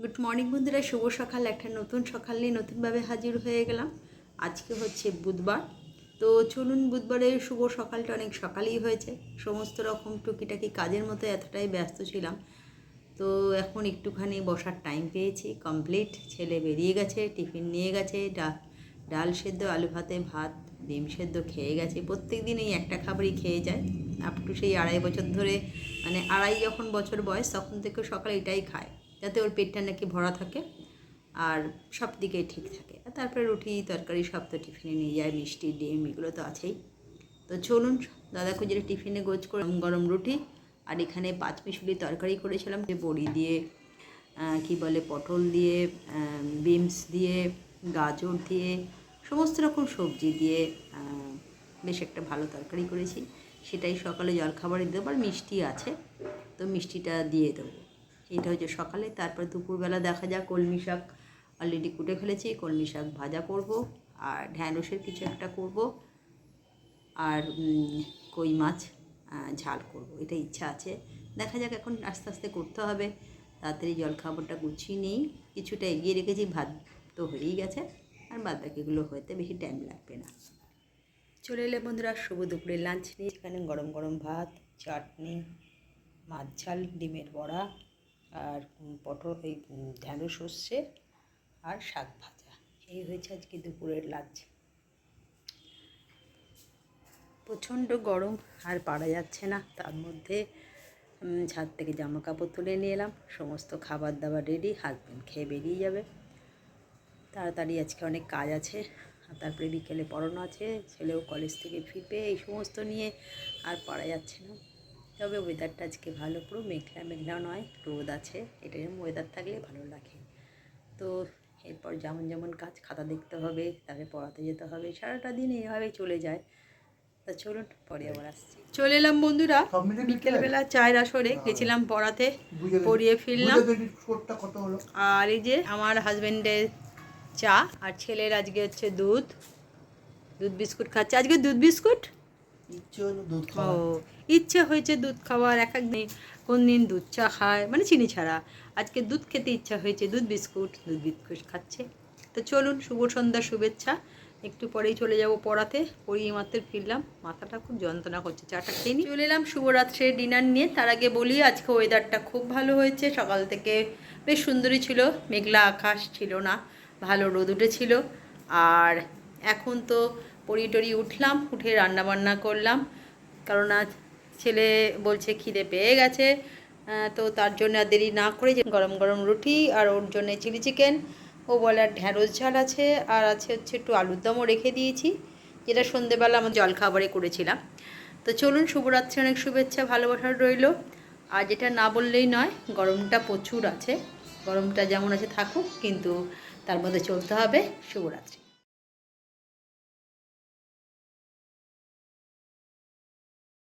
Good morning বন্ধুরা, শুভ সকাল। একটা নতুন সকাল নিয়ে নতুনভাবে হাজির হয়ে গেলাম। আজকে হচ্ছে বুধবার। তো চলুন, বুধবারের শুভ সকালটা অনেক সকালেই হয়েছে। সমস্ত রকম টুকিটাকি কাজের মতো এতটাই ব্যস্ত ছিলাম। তো এখন একটুখানি বসার টাইম পেয়েছি। কমপ্লিট। ছেলে বেরিয়ে গেছে, টিফিন নিয়ে গেছে, ডাল সেদ্ধ, আলু ভাতে ভাত, ডিম সেদ্ধ খেয়ে গেছে। প্রত্যেক দিন এই একটা খাবারই খেয়ে যায়। আপ টু সেই 2.5 বছর ধরে, মানে 2.5 যখন বছর বয়স তখন থেকে সকালে এটাই খায়, যাতে ওর পেটটা নাকি ভরা থাকে আর সব দিকেই ঠিক থাকে। আর তারপরে রুটি তরকারি সব তো টিফিনে নিয়ে যায়, মিষ্টি ডিম এগুলো তো আছেই। তো চলুন, দাদা খুঁজে টিফিনে গোছ করে গরম রুটি আর এখানে পাঁচমিশুলি তরকারি করেছিলাম, যে বড়ি দিয়ে কি বলে পটল দিয়ে, বিনস দিয়ে, গাজর দিয়ে, সমস্ত রকম সবজি দিয়ে বেশ একটা ভালো তরকারি করেছি। সেটাই সকালে জলখাবারে দেবো। আর মিষ্টি আছে, তো মিষ্টিটা দিয়ে দেবো। এটা হচ্ছে সকালে। তারপর দুপুরবেলা দেখা যাক, কলমি শাক অলরেডি কুটে ফেলেছি, কলমি শাক ভাজা করব, আর ঢ্যাঁড়সের কিছু একটা করব, আর কই মাছ ঝাল করব, এটা ইচ্ছা আছে। দেখা যাক, এখন আস্তে আস্তে করতে হবে। তাড়াতাড়ি জলখাবারটা গুছিয়ে নিই। কিছুটা এগিয়ে রেখেছি, ভাত তো হয়েই গেছে, আর বাদ বাকিগুলো হতে বেশি টাইম লাগবে না। চলে এলে বন্ধুরা শুভ দুপুরের লাঞ্চ নিয়ে। এখানে গরম গরম ভাত, চাটনি, মাছ ঝাল, ডিমের বড়া, আর পটল এই ঢ্যাঁড়স সর্ষে আর শাক ভাজা। এই হয়েছে আজকে দুপুরের লাঞ্চ। প্রচণ্ড গরম, আর পারা যাচ্ছে না। তার মধ্যে ছাদ থেকে জামা কাপড় তুলে নিয়ে এলাম। সমস্ত খাবার দাবার রেডি, হাজব্যান্ড খেয়ে বেরিয়ে যাবে। তাড়াতাড়ি আজকে অনেক কাজ আছে, আর তারপরে বিকেলে পড়ানো আছে, ছেলেও কলেজ থেকে ফিরবে। এই সমস্ত নিয়ে আর পারা যাচ্ছে না। তবে ওয়েদারটা আজকে ভালো, পুরো মেঘলা মেঘলা নয়, রোদ আছে। এটা যেমন ওয়েদার থাকলে ভালো লাগে। তো এরপর যেমন যেমন কাজ, খাতা দেখতে হবে, তাকে পড়াতে যেতে হবে, সারাটা দিন এইভাবেই চলে যায়। তা চলুন, পরে আবার আসছি। চলে এলাম বন্ধুরা বিকেলবেলা, চায়ের আসরে গেছিলাম পড়াতে, পড়িয়ে ফিরলাম। আর এই যে আমার হাজব্যান্ডের চা, আর ছেলের আজকে হচ্ছে দুধ বিস্কুট খাচ্ছে। আজকে দুধ বিস্কুট ও ইচ্ছে হয়েছে দুধ খাওয়ার। এক এক দিন কোন দিন দুধ চা খায়, মানে চিনি ছাড়া। আজকে দুধ খেতে ইচ্ছা হয়েছে, দুধ বিস্কুট খাচ্ছে। তো চলুন, শুভ সন্ধ্যার শুভেচ্ছা। একটু পরেই চলে যাব পড়াতে। পড়িয়ে মাত্র ফিরলাম, মাথাটা খুব যন্ত্রণা করছে। চাটা খেয়ে নিই। চলে এলাম শুভরাত্রের ডিনার নিয়ে। তার আগে বলি, আজকে ওয়েদারটা খুব ভালো হয়েছে। সকাল থেকে বেশ সুন্দরই ছিল, মেঘলা আকাশ ছিল না, ভালো রোদ উঠেছিল। আর এখন তো পড়ি উঠলাম, উঠে রান্নাবান্না করলাম, কারণ আজ ছেলে বলছে খিদে পেয়ে গেছে। তো তার জন্য আর দেরি না করে যে গরম গরম রুটি, আর ওর জন্য চিলি চিকেন, ও বলে আর ঢ্যাঁড়স ঝাল আছে, আর আছে হচ্ছে একটু আলুর দমও রেখে দিয়েছি, যেটা সন্ধেবেলা আমার জলখাবারে করেছিলাম। তো চলুন, শুভরাত্রি, অনেক শুভেচ্ছা ভালোবাসা রইল। আর যেটা না বললেই নয়, গরমটা প্রচুর আছে। গরমটা যেমন আছে থাকুক, কিন্তু তার মধ্যে চলতে হবে। শুভরাত্রি।